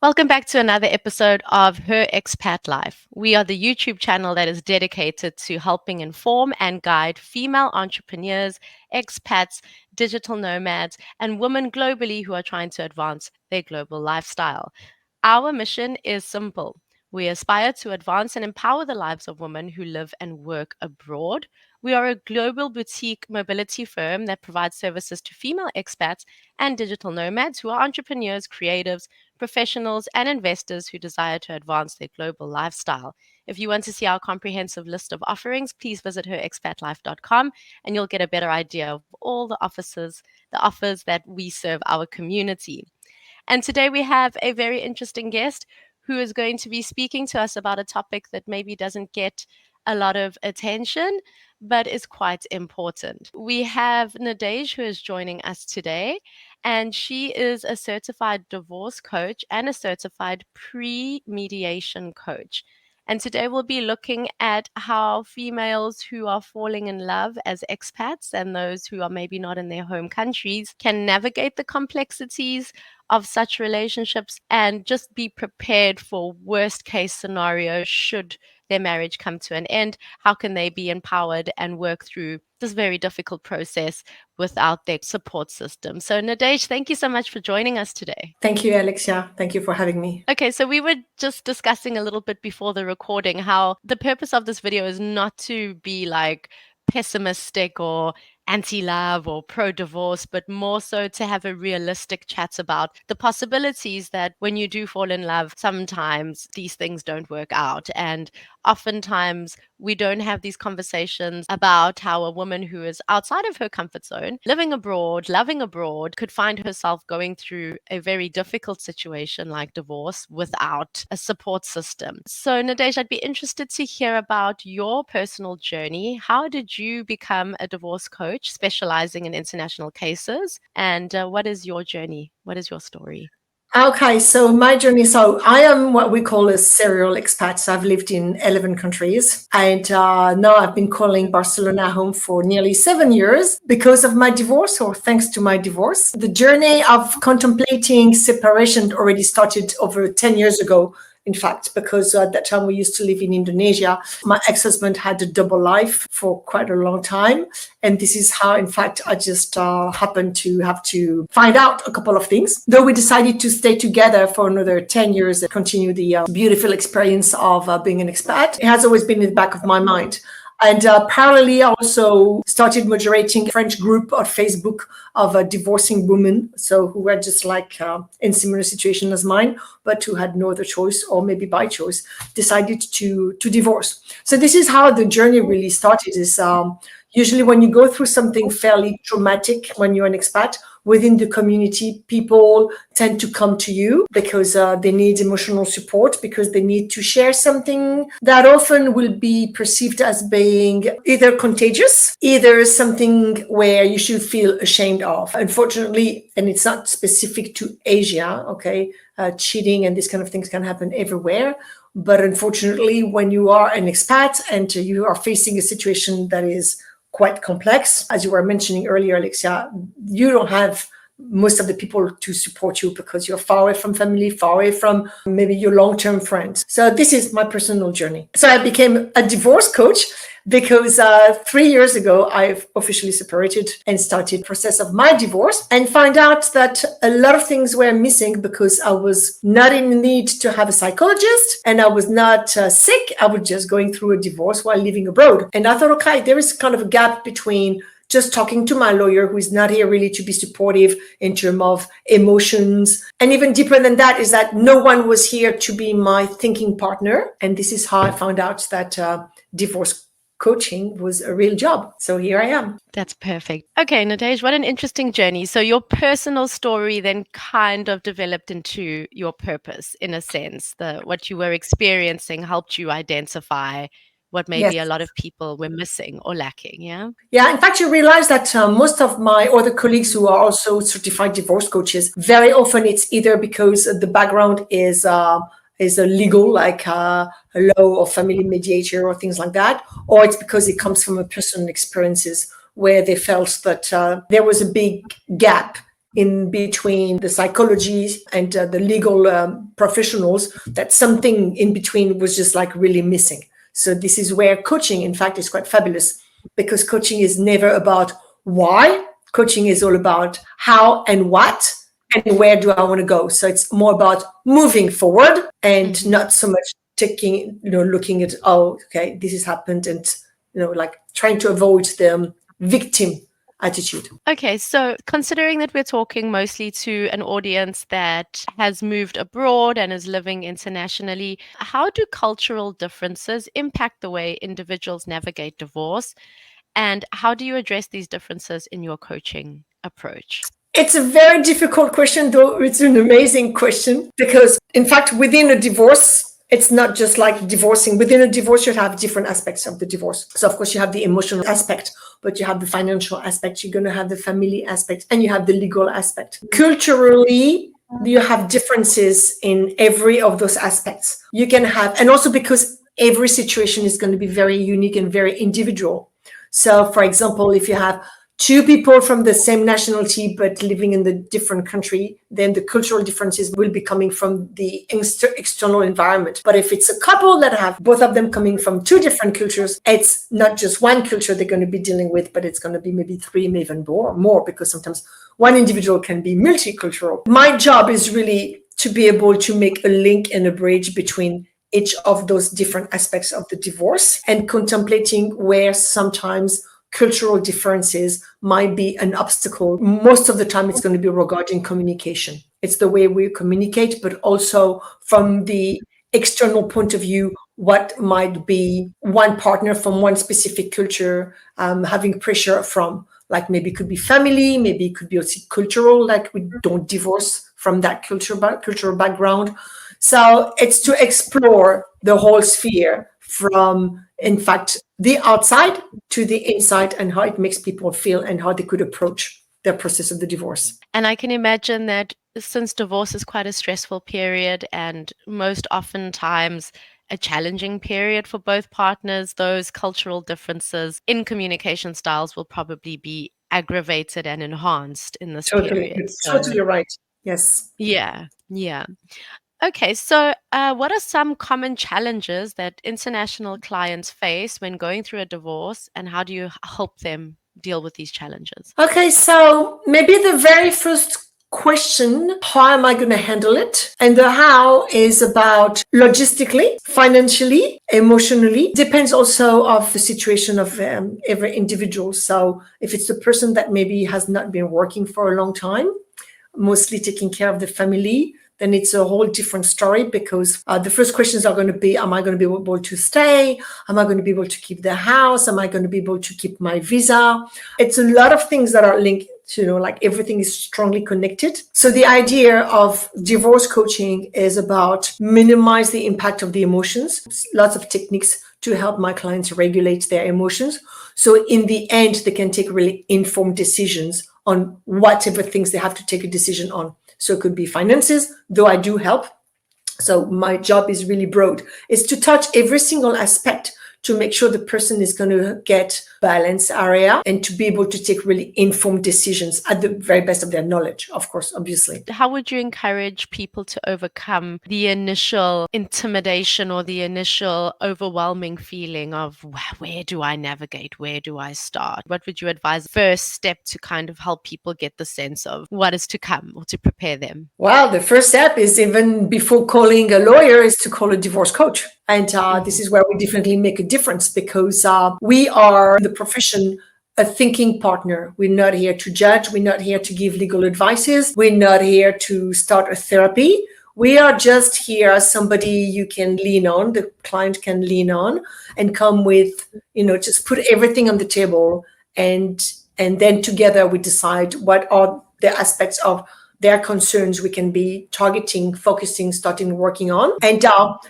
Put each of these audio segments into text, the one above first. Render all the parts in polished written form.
Welcome back to another episode of Her Expat Life. We are the YouTube channel that is dedicated to helping inform and guide female entrepreneurs, expats, digital nomads, and women globally who are trying to advance their global lifestyle. Our mission is simple. We aspire to advance and empower the lives of women who live and work abroad. We are a global boutique mobility firm that provides services to female expats and digital nomads who are entrepreneurs, creatives, professionals, and investors who desire to advance their global lifestyle. If you want to see our comprehensive list of offerings, please visit herexpatlife.com and you'll get a better idea of all the offers that we serve our community. And today we have a very interesting guest who is going to be speaking to us about a topic that maybe doesn't get a lot of attention, but is quite important. We have Nadege who is joining us today, and she is a certified divorce coach and a certified pre-mediation coach. And today we'll be looking at how females who are falling in love as expats and those who are maybe not in their home countries can navigate the complexities of such relationships and just be prepared for worst case scenarios should their marriage come to an end. How can they be empowered and work through this very difficult process without their support system? So Nadege, thank you so much for joining us today. Thank you, Alexia. Thank you for having me. Okay, so we were just discussing a little bit before the recording how the purpose of this video is not to be like pessimistic or anti-love or pro-divorce, but more so to have a realistic chat about the possibilities that when you do fall in love, sometimes these things don't work out. And oftentimes we don't have these conversations about how a woman who is outside of her comfort zone, living abroad, loving abroad, could find herself going through a very difficult situation like divorce without a support system. So Nadege, I'd be interested to hear about your personal journey. How did you become a divorce coach specializing in international cases? And what is your journey? What is your story? Okay, so my journey. So I am what we call a serial expat. So I've lived in 11 countries, and now I've been calling Barcelona home for nearly 7 years because of my divorce, or thanks to my divorce. The journey of contemplating separation already started over 10 years ago. In fact, because at that time we used to live in Indonesia. My ex-husband had a double life for quite a long time. And this is how, in fact, I just happened to have to find out a couple of things. Though we decided to stay together for another 10 years and continue the beautiful experience of being an expat, it has always been in the back of my mind. And parallelly, I also started moderating a French group on Facebook of divorcing women, so who were just like in similar situation as mine, but who had no other choice, or maybe by choice, decided to divorce. So this is how the journey really started. Is usually when you go through something fairly traumatic when you're an expat, within the community, people tend to come to you because they need emotional support, because they need to share something that often will be perceived as being either contagious, either something where you should feel ashamed of. Unfortunately, and it's not specific to Asia, okay, cheating and these kind of things can happen everywhere. But unfortunately, when you are an expat and you are facing a situation that is quite complex, as you were mentioning earlier, Alexia, you don't have most of the people to support you because you're far away from family, far away from maybe your long-term friends. So this is my personal journey. So I became a divorce coach because 3 years ago, I've officially separated and started the process of my divorce, and find out that a lot of things were missing because I was not in need to have a psychologist, and I was not sick. I was just going through a divorce while living abroad. And I thought, okay, there is kind of a gap between just talking to my lawyer, who is not here really to be supportive in terms of emotions. And even deeper than that is that no one was here to be my thinking partner. And this is how I found out that divorce coaching was a real job. So here I am. That's perfect. Okay, Nadege, what an interesting journey. So your personal story then kind of developed into your purpose, in a sense. What you were experiencing helped you identify what maybe Yes. a lot of people were missing or lacking, yeah? Yeah, in fact, you realize that most of my other colleagues who are also certified divorce coaches, very often it's either because the background is a legal, like a law or family mediator or things like that, or it's because it comes from a personal experiences where they felt that there was a big gap in between the psychology and the legal professionals, that something in between was just like really missing. So this is where coaching, in fact, is quite fabulous, because coaching is never about why. Coaching is all about how and what and where do I want to go. So it's more about moving forward and not so much looking at, oh, okay, this has happened, and like trying to avoid the victim attitude. Okay, so considering that we're talking mostly to an audience that has moved abroad and is living internationally, how do cultural differences impact the way individuals navigate divorce? And how do you address these differences in your coaching approach? It's a very difficult question, though it's an amazing question, because in fact, within a divorce, it's not just like divorcing. Within a divorce, you have different aspects of the divorce. So of course you have the emotional aspect, but you have the financial aspect, you're going to have the family aspect, and you have the legal aspect. Culturally, you have differences in every of those aspects. You can have, and also because every situation is going to be very unique and very individual. So for example, if you have two people from the same nationality but living in the different country, then the cultural differences will be coming from the external environment. But if it's a couple that have both of them coming from two different cultures, it's not just one culture they're going to be dealing with, but it's going to be maybe three, maybe even more, because sometimes one individual can be multicultural. My job is really to be able to make a link and a bridge between each of those different aspects of the divorce, and contemplating where sometimes cultural differences might be an obstacle. Most of the time, it's going to be regarding communication. It's the way we communicate, but also from the external point of view, what might be one partner from one specific culture having pressure from, like maybe it could be family, maybe it could be also cultural, like we don't divorce from that cultural background. So it's to explore the whole sphere from, in fact, the outside to the inside, and how it makes people feel and how they could approach the process of the divorce. And I can imagine that since divorce is quite a stressful period and most oftentimes a challenging period for both partners, those cultural differences in communication styles will probably be aggravated and enhanced in this period. It's totally right. Yes. Yeah. Okay, so what are some common challenges that international clients face when going through a divorce, and how do you help them deal with these challenges? Okay, so maybe the very first question, how am I going to handle it? And the how is about logistically, financially, emotionally. Depends also of the situation of every individual. So if it's the person that maybe has not been working for a long time, mostly taking care of the family, then it's a whole different story, because the first questions are going to be, am I going to be able to stay? Am I going to be able to keep the house? Am I going to be able to keep my visa? It's a lot of things that are linked to, like everything is strongly connected. So the idea of divorce coaching is about minimize the impact of the emotions. Lots of techniques to help my clients regulate their emotions. So in the end, they can take really informed decisions on whatever things they have to take a decision on. So it could be finances, though I do help. So my job is really broad. It's to touch every single aspect to make sure the person is going to get balanced area and to be able to take really informed decisions at the very best of their knowledge, of course, obviously. How would you encourage people to overcome the initial intimidation or the initial overwhelming feeling of where do I navigate? Where do I start? What would you advise first step to kind of help people get the sense of what is to come or to prepare them? Well, the first step is, even before calling a lawyer, is to call a divorce coach. And this is where we definitely make a difference, because we are the profession a thinking partner. We're not here to judge. We're not here to give legal advices. We're not here to start a therapy. We are just here as somebody you can lean on, the client can lean on, and come with, just put everything on the table. And then together we decide what are the aspects of their concerns we can be targeting, focusing, starting working on. And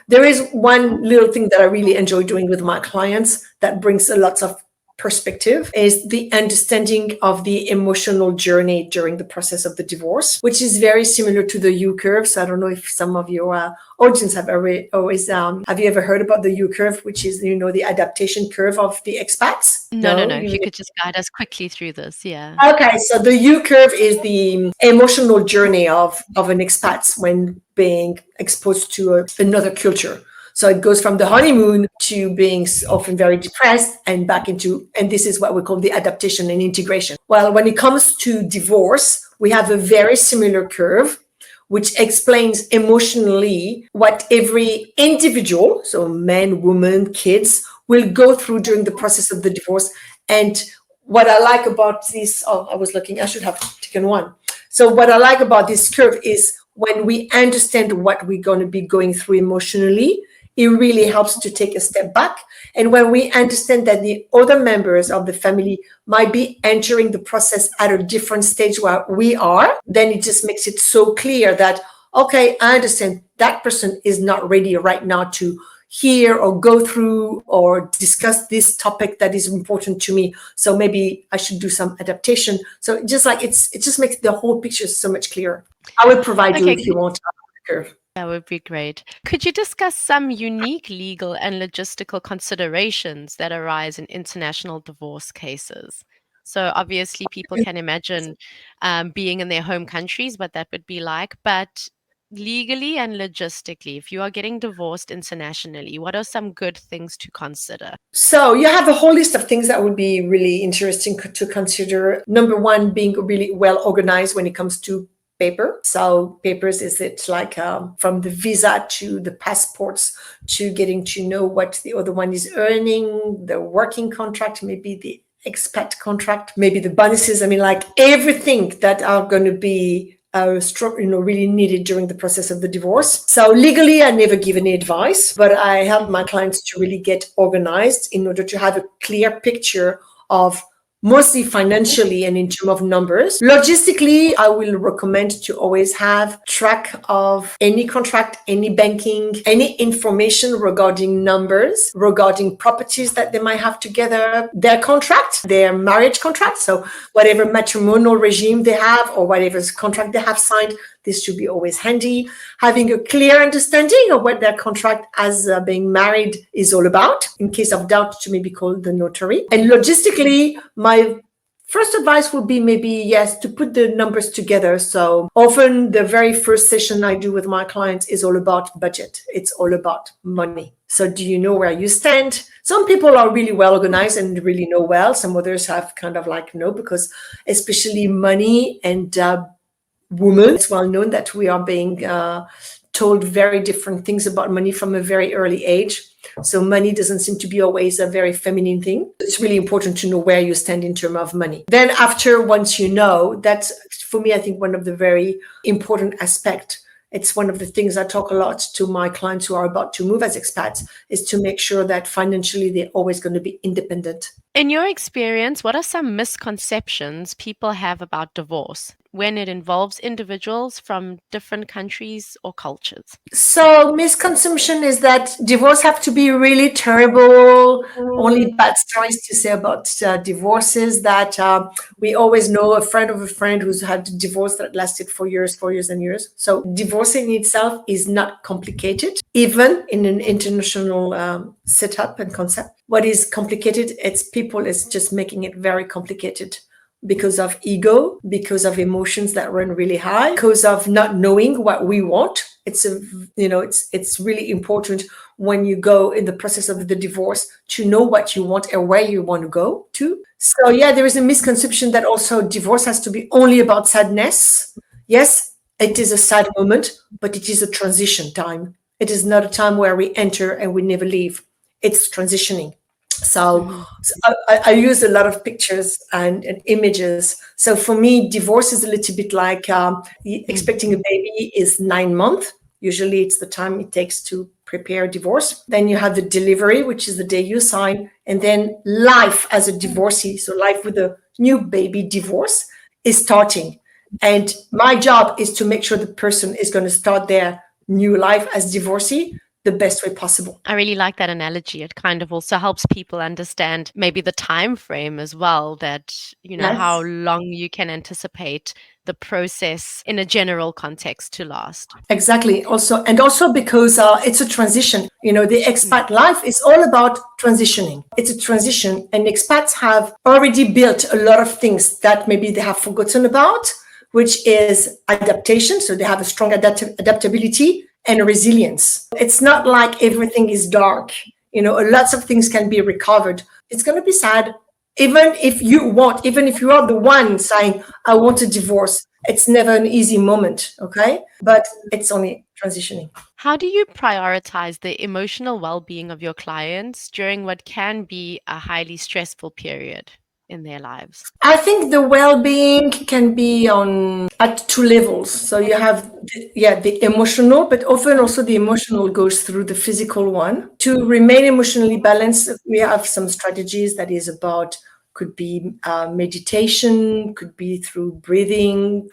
there is one little thing that I really enjoy doing with my clients that brings a lot of perspective is the understanding of the emotional journey during the process of the divorce, which is very similar to the U curve. So I don't know if some of your audience have have you ever heard about the U curve, which is, the adaptation curve of the expats? No. If you could just guide us quickly through this. Yeah. Okay, so the U curve is the emotional journey of an expat when being exposed to another culture. So it goes from the honeymoon to being often very depressed and back into, and this is what we call the adaptation and integration. Well, when it comes to divorce, we have a very similar curve, which explains emotionally what every individual, so men, women, kids, will go through during the process of the divorce. And what I like about this, I should have taken one. So what I like about this curve is when we understand what we're going to be going through emotionally, it really helps to take a step back. And when we understand that the other members of the family might be entering the process at a different stage where we are, then it just makes it so clear that, okay, I understand that person is not ready right now to hear or go through or discuss this topic that is important to me. So maybe I should do some adaptation. So it just makes the whole picture so much clearer. I will provide you if you want a curve. That would be great. Could you discuss some unique legal and logistical considerations that arise in international divorce cases? So obviously people can imagine being in their home countries, what that would be like, but legally and logistically, if you are getting divorced internationally, what are some good things to consider? So you have a whole list of things that would be really interesting to consider. Number one, being really well organized when it comes to paper. So papers, is it like from the visa to the passports to getting to know what the other one is earning, the working contract, maybe the expat contract, maybe the bonuses. I mean, like everything that are going to be really needed during the process of the divorce. So legally, I never give any advice, but I help my clients to really get organized in order to have a clear picture of mostly financially and in terms of numbers. Logistically, I will recommend to always have track of any contract, any banking, any information regarding numbers, regarding properties that they might have together, their contract, their marriage contract. So whatever matrimonial regime they have or whatever contract they have signed, this should be always handy. Having a clear understanding of what their contract as being married is all about. In case of doubt, to maybe call the notary. And logistically, my first advice would be maybe, yes, to put the numbers together. So often the very first session I do with my clients is all about budget. It's all about money. So do you know where you stand? Some people are really well organized and really know well. Some others have kind of like no, because especially money and women, it's well known that we are being told very different things about money from a very early age. So money doesn't seem to be always a very feminine thing. It's really important to know where you stand in terms of money. Then once you know, that's for me, I think one of the very important aspects. It's one of the things I talk a lot to my clients who are about to move as expats, is to make sure that financially they're always going to be independent. In your experience, what are some misconceptions people have about divorce when it involves individuals from different countries or cultures? So misconception is that divorce have to be really terrible. Only bad stories to say about divorces, that we always know a friend of a friend who's had a divorce that lasted for years and years. So divorcing itself is not complicated, even in an international setup and concept. What is complicated, people is just making it very complicated because of ego, because of emotions that run really high, because of not knowing what we want. It's really important when you go in the process of the divorce to know what you want and where you want to go to. So yeah, there is a misconception that also divorce has to be only about sadness. Yes, it is a sad moment, but it is a transition time. It is not a time where we enter and we never leave. It's transitioning. So I use a lot of pictures and images. So for me, divorce is a little bit like expecting a baby is 9 months. Usually it's the time it takes to prepare a divorce. Then you have the delivery, which is the day you sign. And then life as a divorcee, so life with a new baby divorce, is starting. And my job is to make sure the person is going to start their new life as divorcee the best way possible. I really like that analogy. It kind of also helps people understand maybe the time frame as well, that, how Yes. long you can anticipate the process in a general context to last. Exactly. Also because it's a transition. The expat life is all about transitioning. It's a transition, and expats have already built a lot of things that maybe they have forgotten about, which is adaptation. So they have a strong adaptability and resilience. It's not like everything is dark. Lots of things can be recovered. It's going to be sad. Even if you are the one saying, I want a divorce, it's never an easy moment, okay? But it's only transitioning. How do you prioritize the emotional well-being of your clients during what can be a highly stressful period in their lives? I think the well-being can be at two levels. So you have the emotional, but often also the emotional goes through the physical one. To remain emotionally balanced, we have some strategies that is about, could be meditation, could be through breathing,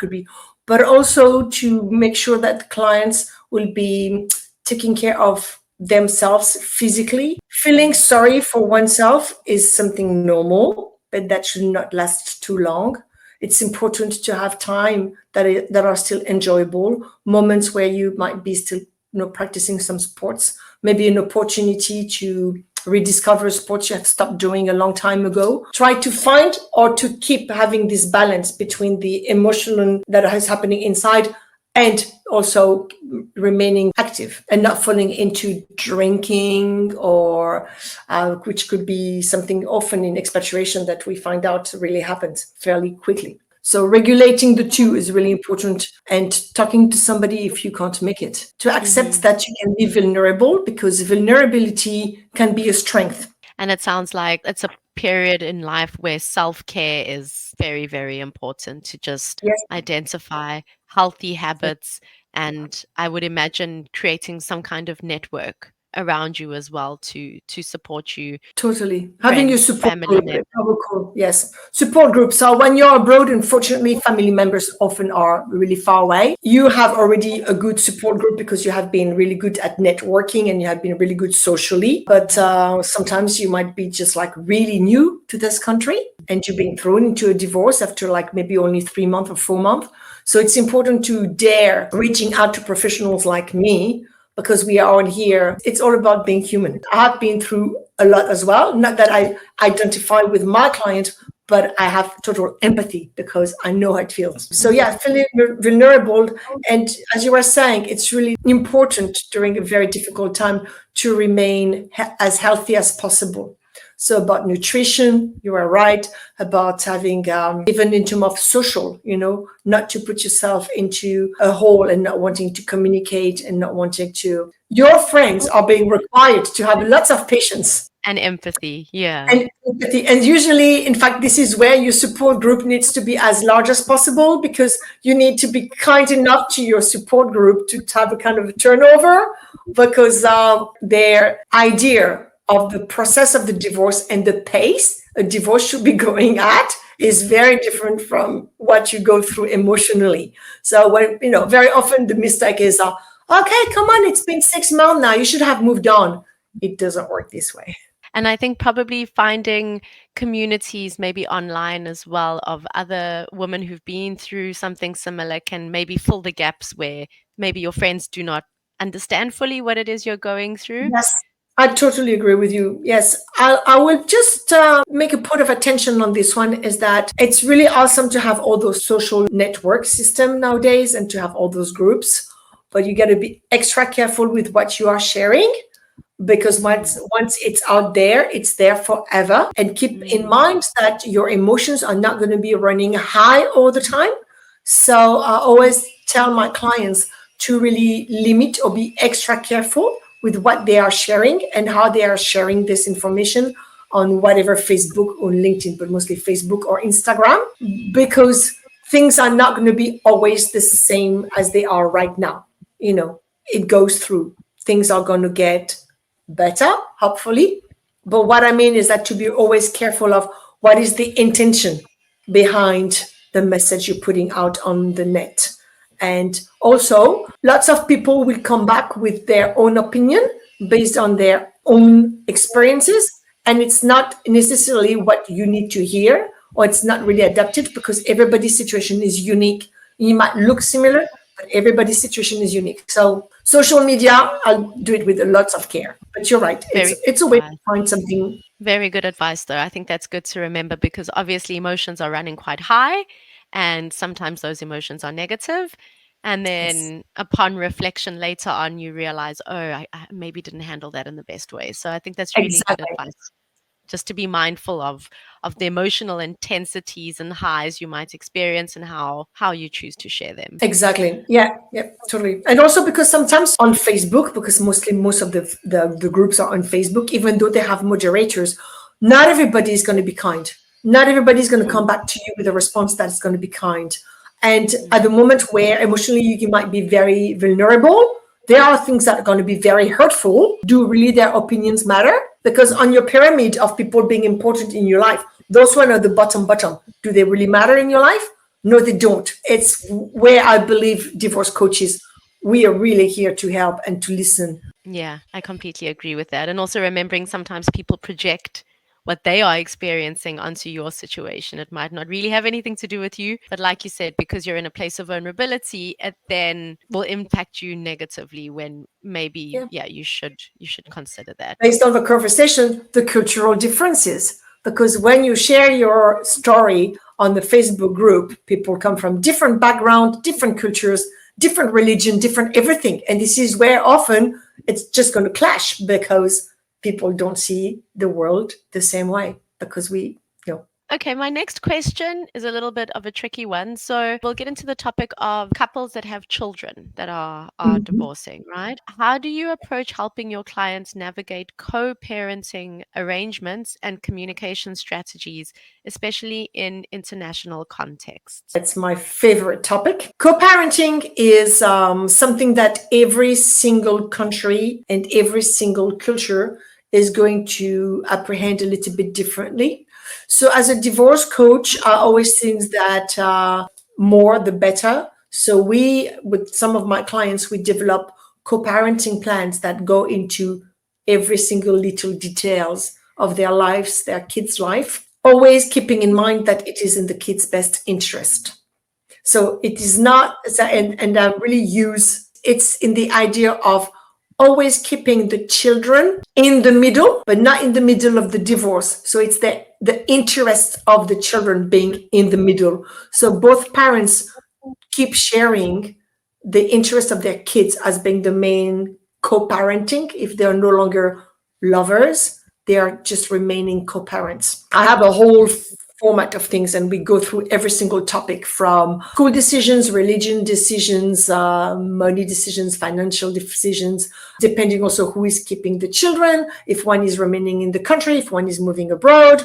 but also to make sure that clients will be taking care of themselves physically. Feeling sorry for oneself is something normal, but that should not last too long. It's important to have time that are still enjoyable, moments where you might be still practicing some sports, maybe an opportunity to rediscover sports you have stopped doing a long time ago. Try to find or to keep having this balance between the emotional that is happening inside and also remaining active and not falling into drinking or which could be something often in expatriation that we find out really happens fairly quickly. So regulating the two is really important, and talking to somebody if you can't make it, to accept that you can be vulnerable, because vulnerability can be a strength. And it sounds like it's a period in life where self-care is very, very important, to just Yes. identify healthy habits, and I would imagine creating some kind of network around you as well to support you. Totally. Having your Friends, support family group, members. yes. Support group. So when you're abroad, unfortunately, family members often are really far away. You have already a good support group because you have been really good at networking and you have been really good socially. But sometimes you might be just like really new to this country and you've been thrown into a divorce after like maybe only 3 months or 4 months. So it's important to dare reaching out to professionals like me, because we are all here. It's all about being human. I have been through a lot as well. Not that I identify with my client, but I have total empathy because I know how it feels. So yeah, feeling vulnerable. And as you were saying, it's really important during a very difficult time to remain as healthy as possible. So about nutrition, you are right, about having even in terms of social, not to put yourself into a hole and not wanting to communicate and not wanting to. Your friends are being required to have lots of patience. And empathy, yeah. And empathy. And usually, in fact, this is where your support group needs to be as large as possible, because you need to be kind enough to your support group to have a kind of a turnover, because their idea of the process of the divorce and the pace a divorce should be going at is very different from what you go through emotionally. So when, very often the mistake is, okay, come on, it's been 6 months now, you should have moved on. It doesn't work this way. And I think probably finding communities maybe online as well of other women who've been through something similar can maybe fill the gaps where maybe your friends do not understand fully what it is you're going through. Yes, I totally agree with you. Yes, I will just make a point of attention on this one, is that it's really awesome to have all those social network system nowadays and to have all those groups, but you got to be extra careful with what you are sharing, because once it's out there, it's there forever. And keep in mind that your emotions are not going to be running high all the time. So I always tell my clients to really limit or be extra careful with what they are sharing and how they are sharing this information on whatever Facebook or LinkedIn, but mostly Facebook or Instagram, because things are not going to be always the same as they are right now. It goes through. Things are going to get better, hopefully. But what I mean is that to be always careful of what is the intention behind the message you're putting out on the net. And also, lots of people will come back with their own opinion, based on their own experiences, and it's not necessarily what you need to hear, or it's not really adapted, because everybody's situation is unique. You might look similar, but everybody's situation is unique. So social media, I'll do it with lots of care. But you're right, it's a way to find something. Very good advice, though. I think that's good to remember, because obviously emotions are running quite high, and sometimes those emotions are negative. And then upon reflection later on, you realize, oh, I maybe didn't handle that in the best way. So I think that's really good Exactly. advice. Just to be mindful of the emotional intensities and highs you might experience, and how you choose to share them. Exactly. Yeah, totally. And also because sometimes on Facebook, because mostly most of the groups are on Facebook, even though they have moderators, not everybody is going to be kind. Not everybody is going to come back to you with a response that's going to be kind. And at the moment where emotionally you might be very vulnerable, there are things that are going to be very hurtful. Do really their opinions matter? Because on your pyramid of people being important in your life, those one are the bottom. Do they really matter in your life? No, they don't. It's where I believe divorce coaches, we are really here to help and to listen. Yeah, I completely agree with that. And also remembering sometimes people project what they are experiencing onto your situation. It might not really have anything to do with you, but like you said, because you're in a place of vulnerability, it then will impact you negatively, when maybe, you should consider that. Based on the conversation, the cultural differences. Because when you share your story on the Facebook group, people come from different backgrounds, different cultures, different religion, different everything. And this is where often it's just going to clash, because people don't see the world the same way, because Okay, my next question is a little bit of a tricky one. So we'll get into the topic of couples that have children that are divorcing, right? How do you approach helping your clients navigate co-parenting arrangements and communication strategies, especially in international contexts? It's my favorite topic. Co-parenting is something that every single country and every single culture is going to apprehend a little bit differently. So as a divorce coach, I always think that more the better. So with some of my clients, we develop co-parenting plans that go into every single little details of their lives, their kids' life, always keeping in mind that it is in the kids' best interest. So it is not, and I really use, it's in the idea of always keeping the children in the middle, but not in the middle of the divorce. So it's the interest of the children being in the middle. So both parents keep sharing the interest of their kids as being the main co-parenting. If they're no longer lovers, they are just remaining co-parents. I have a whole format of things, and we go through every single topic, from school decisions, religion decisions, money decisions, financial decisions, depending also who is keeping the children, if one is remaining in the country, if one is moving abroad,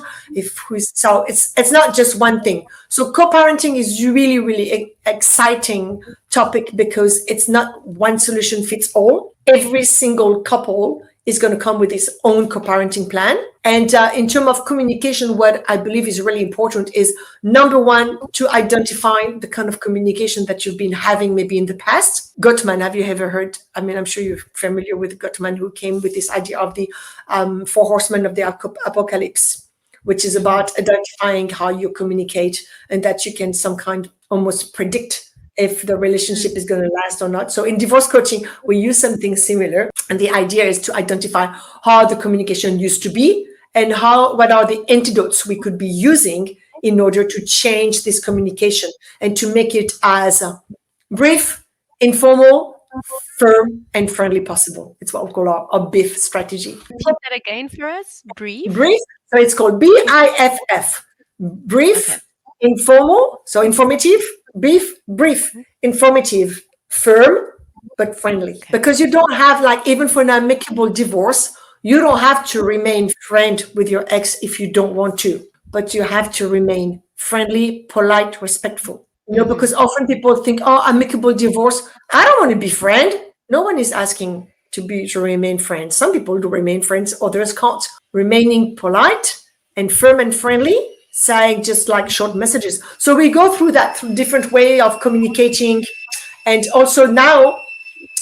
so it's not just one thing. So co-parenting is really, really exciting topic, because it's not one solution fits all. Every single couple is going to come with its own co-parenting plan. And in terms of communication, what I believe is really important is, number one, to identify the kind of communication that you've been having maybe in the past. Gottman, have you ever heard? I mean, I'm sure you're familiar with Gottman, who came with this idea of the 4 horsemen of the apocalypse, which is about identifying how you communicate, and that you can some kind almost predict if the relationship is going to last or not. So in divorce coaching, we use something similar. And the idea is to identify how the communication used to be, and what are the antidotes we could be using in order to change this communication and to make it as brief, informal, firm, and friendly possible. It's what we call our BIF strategy. Repeat that again for us. Brief. So it's called BIFF. Brief, informal, so informative, brief, informative, firm, but friendly. Because you don't have, like, even for an amicable divorce, you don't have to remain friend with your ex if you don't want to, but you have to remain friendly, polite, respectful. Because often people think, oh, amicable divorce, I don't want to be friend. No one is asking to remain friends. Some people do remain friends, others can't. Remaining polite and firm and friendly, saying just like short messages. So we go through that different way of communicating. And also now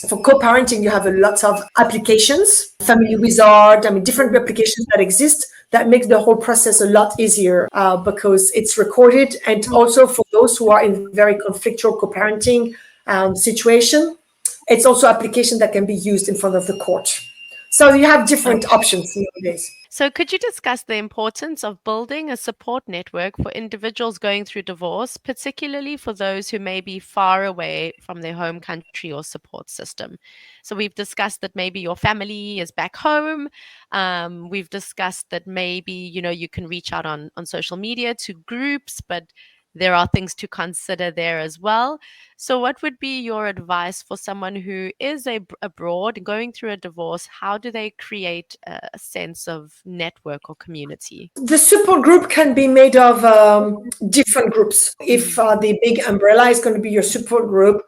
For co-parenting, you have a lot of applications, Family Wizard, different applications that exist that makes the whole process a lot easier because it's recorded. And also for those who are in very conflictual co-parenting situation, it's also application that can be used in front of the court. So you have different options nowadays. So, could you discuss the importance of building a support network for individuals going through divorce, particularly for those who may be far away from their home country or support system? So, we've discussed that maybe your family is back home. We've discussed that maybe, you can reach out on social media to groups, but there are things to consider there as well. So, what would be your advice for someone who is abroad going through a divorce? How do they create a sense of network or community? The support group can be made of different groups. If the big umbrella is going to be your support group,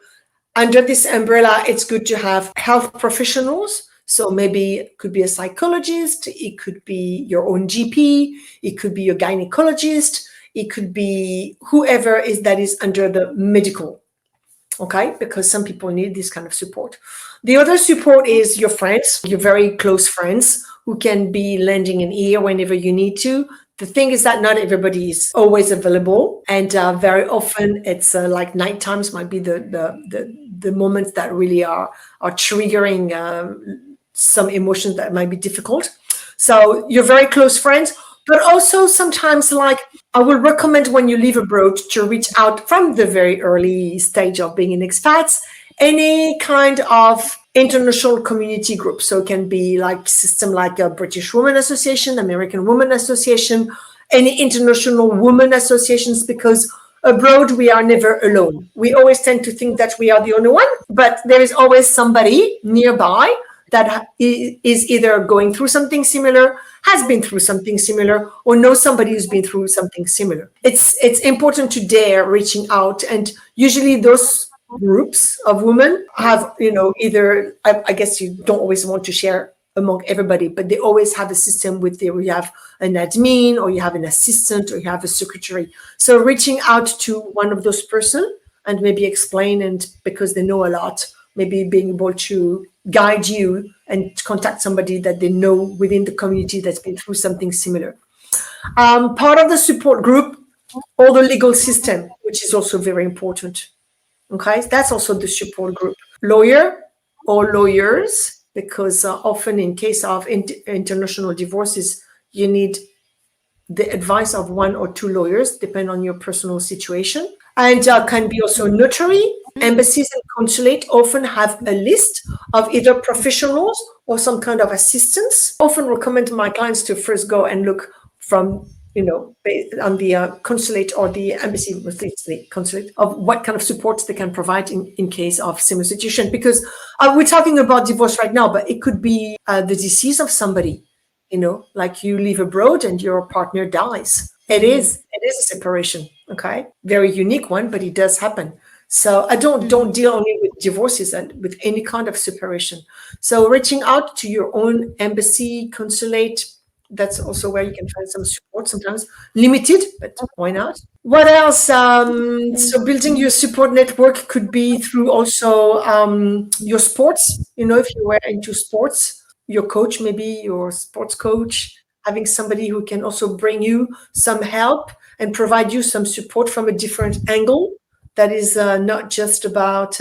under this umbrella, it's good to have health professionals. So maybe it could be a psychologist, it could be your own GP, it could be your gynecologist, it could be whoever is under the medical, okay? Because some people need this kind of support. The other support is your friends, your very close friends who can be lending an ear whenever you need to. The thing is that not everybody is always available, and very often it's like night times might be the moments that really are triggering some emotions that might be difficult. So your very close friends, but also sometimes, like, I will recommend when you leave abroad to reach out from the very early stage of being an expat, any kind of international community group. So it can be like system like a British Women Association, American Women Association, any international women associations, because abroad we are never alone. We always tend to think that we are the only one, but there is always somebody nearby that is either going through something similar, has been through something similar, or knows somebody who's been through something similar. It's important to dare reaching out, and usually those groups of women have, either, I guess you don't always want to share among everybody, but they always have a system where you have an admin, or you have an assistant, or you have a secretary. So reaching out to one of those person and maybe explain, and because they know a lot, maybe being able to guide you and contact somebody that they know within the community that's been through something similar. Part of the support group, or the legal system, which is also very important. Okay, that's also the support group. Lawyer or lawyers, because often in case of international divorces, you need the advice of one or two lawyers, depending on your personal situation. And can be also notary. Embassies and consulate often have a list of either professionals or some kind of assistance. I often recommend my clients to first go and look from, on the consulate or the embassy, the consulate, of what kind of supports they can provide in case of similar situation. Because we're talking about divorce right now, but it could be the decease of somebody, like you live abroad and your partner dies. It is a separation, okay? Very unique one, but it does happen. So I don't deal only with divorces and with any kind of separation. So reaching out to your own embassy, consulate, that's also where you can find some support, sometimes limited, but why not? What else? So building your support network could be through also your sports. If you were into sports, your coach, maybe your sports coach, having somebody who can also bring you some help and provide you some support from a different angle. That is not just about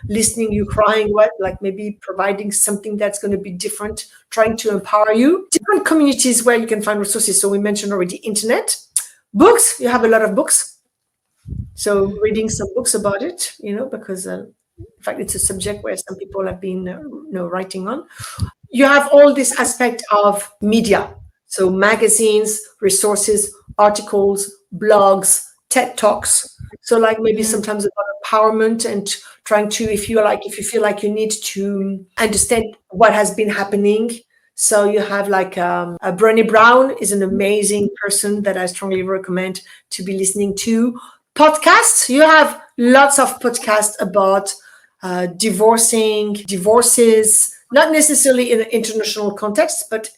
listening you crying, like maybe providing something that's going to be different, trying to empower you. Different communities where you can find resources. So we mentioned already internet. Books, you have a lot of books. So reading some books about it, because in fact, it's a subject where some people have been writing on. You have all this aspect of media. So magazines, resources, articles, blogs, TED Talks. So like maybe sometimes about empowerment and trying to, if you feel like you need to understand what has been happening. So you have like Brené Brown is an amazing person that I strongly recommend to be listening to. Podcasts, you have lots of podcasts about divorces, not necessarily in an international context, but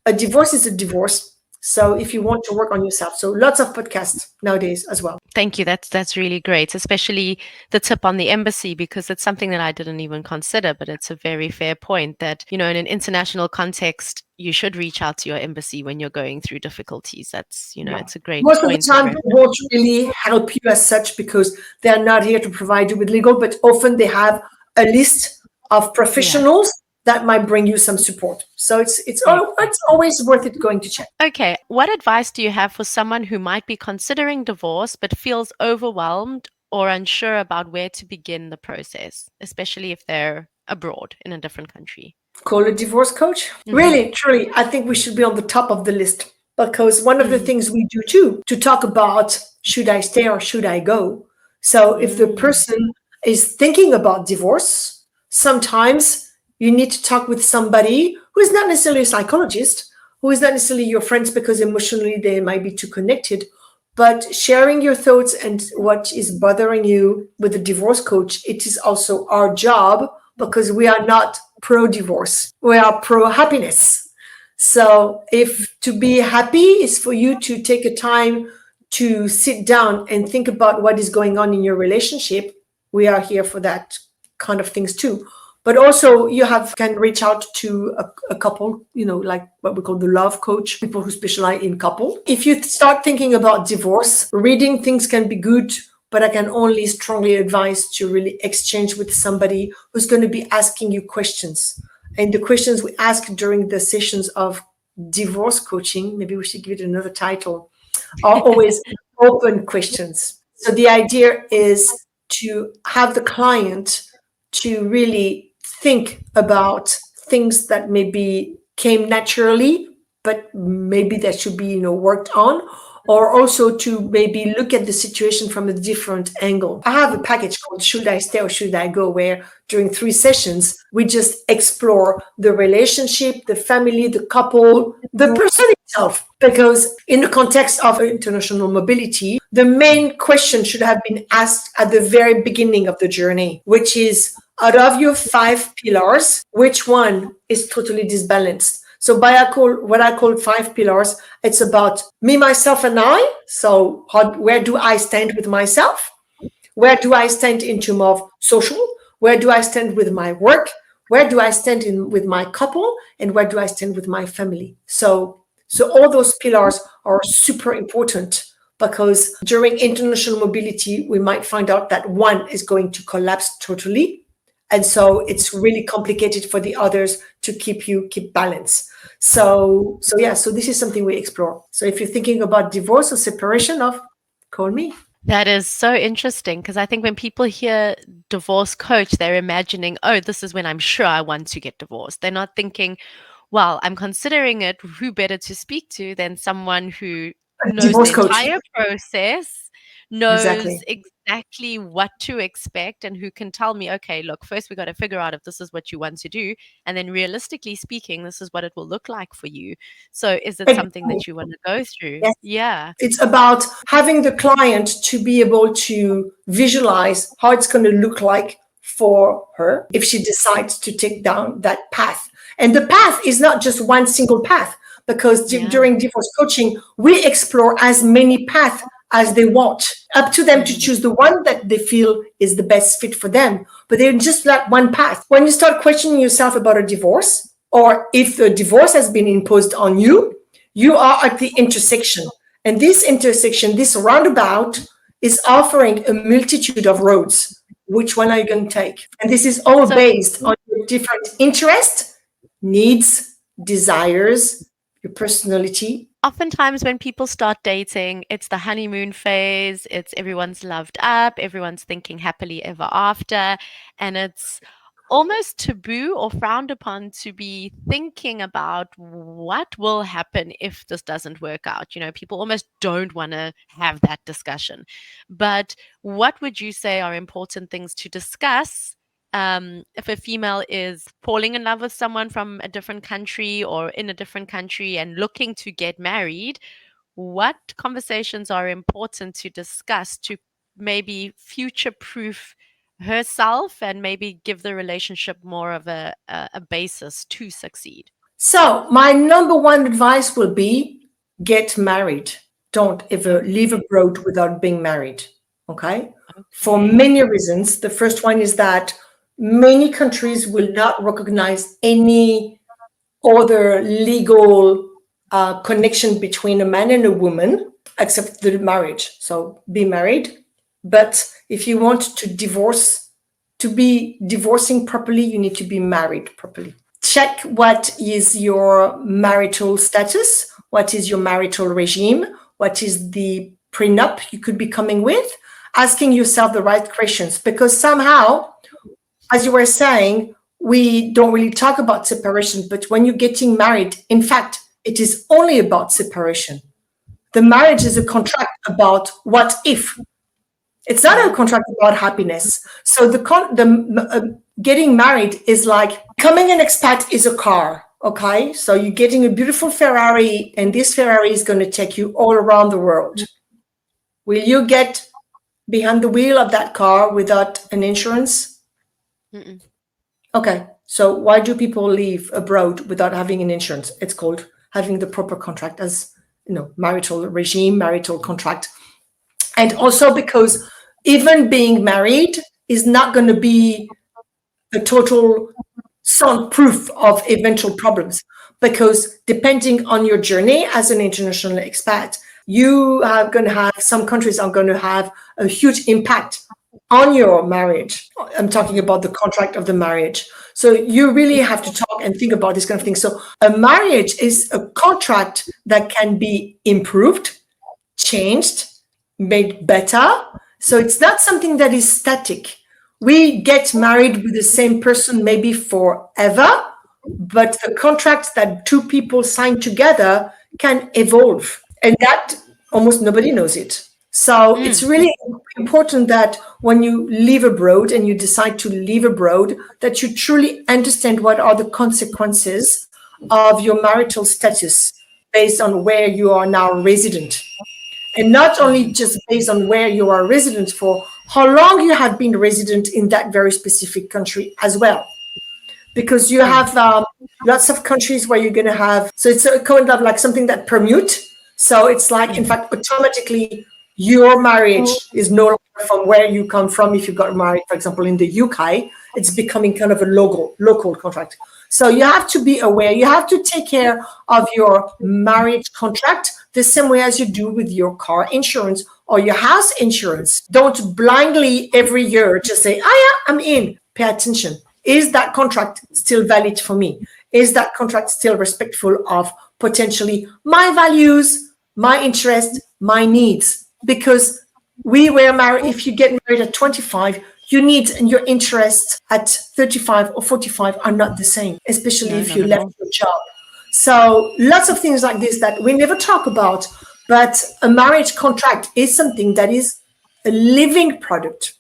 a divorce is a divorce. So if you want to work on yourself, so lots of podcasts nowadays as well. Thank you. That's really great, especially the tip on the embassy, because it's something that I didn't even consider, but it's a very fair point that, in an international context, you should reach out to your embassy when you're going through difficulties. That's, Yeah. it's a great Most of the point and time, very they won't really help you as such because they're not here to provide you with legal, but often they have a list of yeah. professionals that might bring you some support. So Excellent. it's always worth it going to check. Okay, what advice do you have for someone who might be considering divorce but feels overwhelmed or unsure about where to begin the process, especially if they're abroad in a different country? Call a divorce coach. Mm-hmm. Really, truly, I think we should be on the top of the list because one of the Mm-hmm. things we do too, to talk about should I stay or should I go? So if the Mm. person is thinking about divorce, sometimes you need to talk with somebody who is not necessarily a psychologist, who is not necessarily your friends because emotionally they might be too connected, but sharing your thoughts and what is bothering you with a divorce coach, it is also our job because we are not pro divorce, we are pro happiness. So, if to be happy is for you to take a time to sit down and think about what is going on in your relationship, we are here for that kind of things too. But also, you have can reach out to a couple, like what we call the love coach, people who specialize in couple. If you start thinking about divorce, reading things can be good, but I can only strongly advise to really exchange with somebody who's going to be asking you questions. And the questions we ask during the sessions of divorce coaching, maybe we should give it another title, are always open questions. So the idea is to have the client to really think about things that maybe came naturally, but maybe that should be, worked on, or also to maybe look at the situation from a different angle. I have a package called Should I Stay or Should I Go, where during 3 sessions, we just explore the relationship, the family, the couple, the person itself. Because in the context of international mobility, the main question should have been asked at the very beginning of the journey, which is out of your 5 pillars, which one is totally disbalanced? So what I call 5 pillars, it's about me, myself, and I. So where do I stand with myself? Where do I stand in terms of social? Where do I stand with my work? Where do I stand with my couple? And where do I stand with my family? So all those pillars are super important because during international mobility, we might find out that one is going to collapse totally. And so it's really complicated for the others to keep balance. So this is something we explore. So if you're thinking about divorce or separation, call me. That is so interesting because I think when people hear divorce coach, they're imagining, oh, this is when I'm sure I want to get divorced. They're not thinking, well, I'm considering it. Who better to speak to than someone who A knows the divorce coach. entire process, knows Exactly. exactly what to expect, and who can tell me, okay, look, first we got to figure out if this is what you want to do. And then realistically speaking, this is what it will look like for you. So is it something Exactly. that you want to go through? Yes. Yeah. It's about having the client to be able to visualize how it's going to look like for her if she decides to take down that path. And the path is not just one single path, because Yeah. during divorce coaching, we explore as many paths as they want, up to them to Mhm. choose the one that they feel is the best fit for them. But they're just like one path. When you start questioning yourself about a divorce, or if a divorce has been imposed on you, you are at the intersection. And this intersection, this roundabout, is offering a multitude of roads. Which one are you going to take? And this is all So based on your different interests, needs, desires, your personality. oftentimes when people start dating, it's the honeymoon phase, it's everyone's loved up, everyone's thinking happily ever after, and it's almost taboo or frowned upon to be thinking about what will happen if this doesn't work out. People almost don't want to have that discussion. But what would you say are important things to discuss if a female is falling in love with someone from a different country or in a different country and looking to get married? What conversations are important to discuss to maybe future proof herself and maybe give the relationship more of a basis to succeed? So, my number one advice will be get married. Don't ever leave abroad without being married. Okay? For Okay. many reasons. The first one is that many countries will not recognize any other legal connection between a man and a woman except the marriage. So be married. But if you want to divorce, to be divorcing properly, you need to be married properly. Check what is your marital status, what is your marital regime, what is the prenup you could be coming with, asking yourself the right questions, because somehow, as you were saying, we don't really talk about separation, but when you're getting married, in fact, it is only about separation. The marriage is a contract about what if. It's not a contract about happiness. So getting married is like becoming an expat is a car. Okay, so you're getting a beautiful Ferrari, and this Ferrari is going to take you all around the world. Will you get behind the wheel of that car without an insurance? Mm-mm. Okay, so why do people leave abroad without having an insurance? It's called having the proper contract, as marital regime, marital contract. And also because even being married is not going to be a total soundproof of eventual problems, because depending on your journey as an international expat, you are going to have, some countries are going to have a huge impact on your marriage. I'm talking about the contract of the marriage. So you really have to talk and think about this kind of thing. So a marriage is a contract that can be improved, changed, made better. So it's not something that is static. We get married with the same person maybe forever, but the contract that two people sign together can evolve. And that almost nobody knows it. So it's really important that when you live abroad and you decide to live abroad, that you truly understand what are the consequences of your marital status based on where you are now resident. And not only just based on where you are resident, for how long you have been resident in that very specific country as well. Because you have lots of countries where you're going to have, so it's a kind of like something that permute. So it's like, in fact, automatically your marriage is no longer from where you come from. If you got married, for example, in the UK, it's becoming kind of a local contract. So you have to be aware, you have to take care of your marriage contract the same way as you do with your car insurance or your house insurance. Don't blindly every year just say, oh yeah, I'm in. Pay attention. Is that contract still valid for me? Is that contract still respectful of potentially my values, my interests, my needs? Because we were married, if you get married at 25, your needs and your interests at 35 or 45 are not the same, especially if you left your job. So lots of things like this that we never talk about, but a marriage contract is something that is a living product.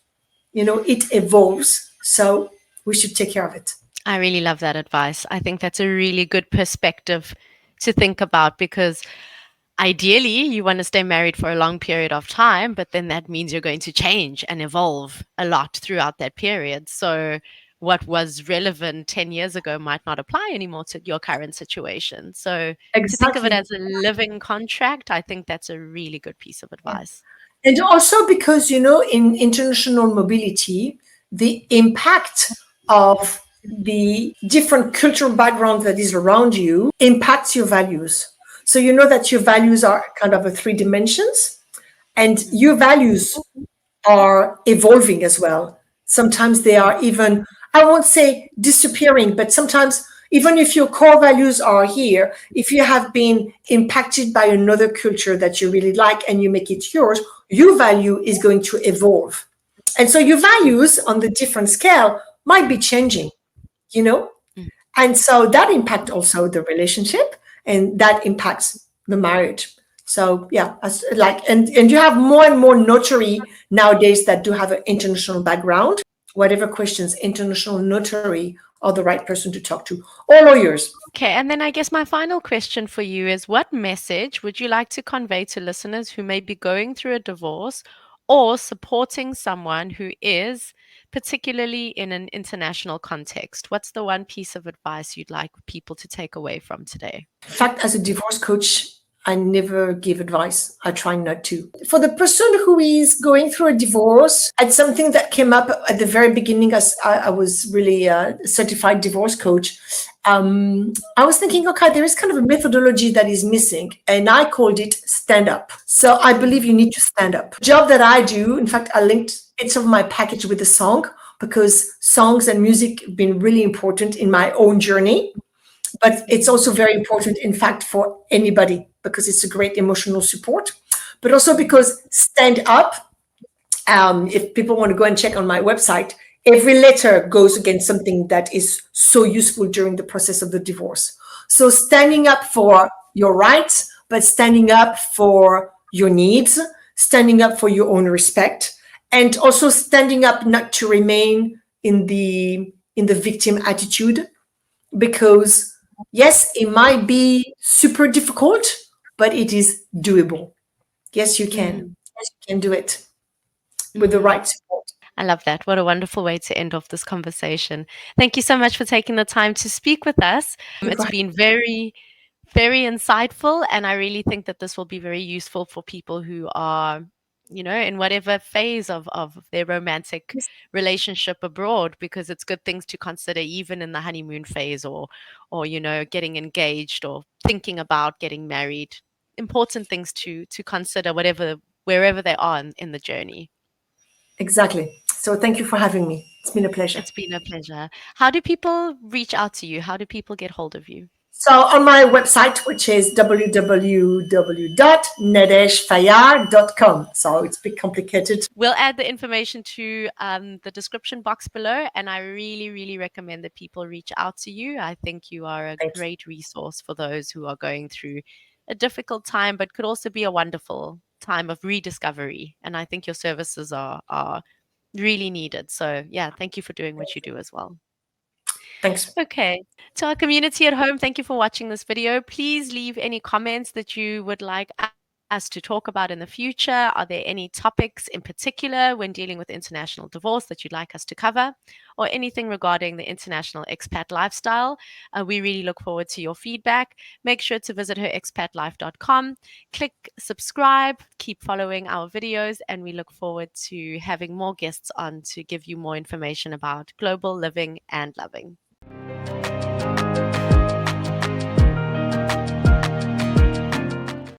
It evolves. So we should take care of it. I really love that advice. I think that's a really good perspective to think about, because ideally you want to stay married for a long period of time, but then that means you're going to change and evolve a lot throughout that period. So what was relevant 10 years ago might not apply anymore to your current situation. So to think of it Exactly. as a living contract, I think that's a really good piece of Yeah. advice. And also because, in international mobility, the impact of the different cultural background that is around you impacts your values. So you know that your values are kind of a 3 dimensions, and your values are evolving as well. Sometimes they are even, I won't say disappearing, but sometimes even if your core values are here, if you have been impacted by another culture that you really like and you make it yours, your value is going to evolve. And so your values on the different scale might be changing, you know? And so that impacts also the relationship, and that impacts the marriage. So yeah, and you have more and more notary nowadays that do have an international background. Whatever questions, international notary are the right person to talk to, or lawyers. Okay, and then I guess my final question for you is, what message would you like to convey to listeners who may be going through a divorce or supporting someone who is, particularly in an international context? What's the one piece of advice you'd like people to take away from today? In fact, as a divorce coach, I never give advice. I try not to. For the person who is going through a divorce, it's something that came up at the very beginning as I was really a certified divorce coach. I was thinking, okay, there is kind of a methodology that is missing, and I called it stand up. So I believe you need to stand up. The job that I do, in fact, I linked bits of my package with a song because songs and music have been really important in my own journey. But it's also very important, in fact, for anybody because it's a great emotional support. But also because stand up, if people want to go and check on my website, every letter goes against something that is so useful during the process of the divorce. So standing up for your rights, but standing up for your needs, standing up for your own respect, and also standing up not to remain in the victim attitude, because yes, it might be super difficult, but it is doable. Yes, you can. Yes, you can do it with the right support. I love that. What a wonderful way to end off this conversation. Thank you so much for taking the time to speak with us. It's been very, very insightful. And I really think that this will be very useful for people who are, in whatever phase of their romantic relationship abroad, because it's good things to consider even in the honeymoon phase or getting engaged or thinking about getting married. Important things to consider wherever they are in the journey. Exactly. So thank you for having me. It's been a pleasure. It's been a pleasure. How do people reach out to you? How do people get hold of you? So on my website, which is www.nadegefayard.com. So it's a bit complicated. We'll add the information to the description box below. And I really, really recommend that people reach out to you. I think you are a great resource for those who are going through a difficult time, but could also be a wonderful time of rediscovery. And I think your services are really needed. So yeah, thank you for doing what you do as well. Thanks. Okay. To our community at home, thank you for watching this video. Please leave any comments that you would like us to talk about in the future. Are there any topics in particular when dealing with international divorce that you'd like us to cover, or anything regarding the international expat lifestyle? We really look forward to your feedback. Make sure to visit herexpatlife.com, click subscribe, keep following our videos, and we look forward to having more guests on to give you more information about global living and loving.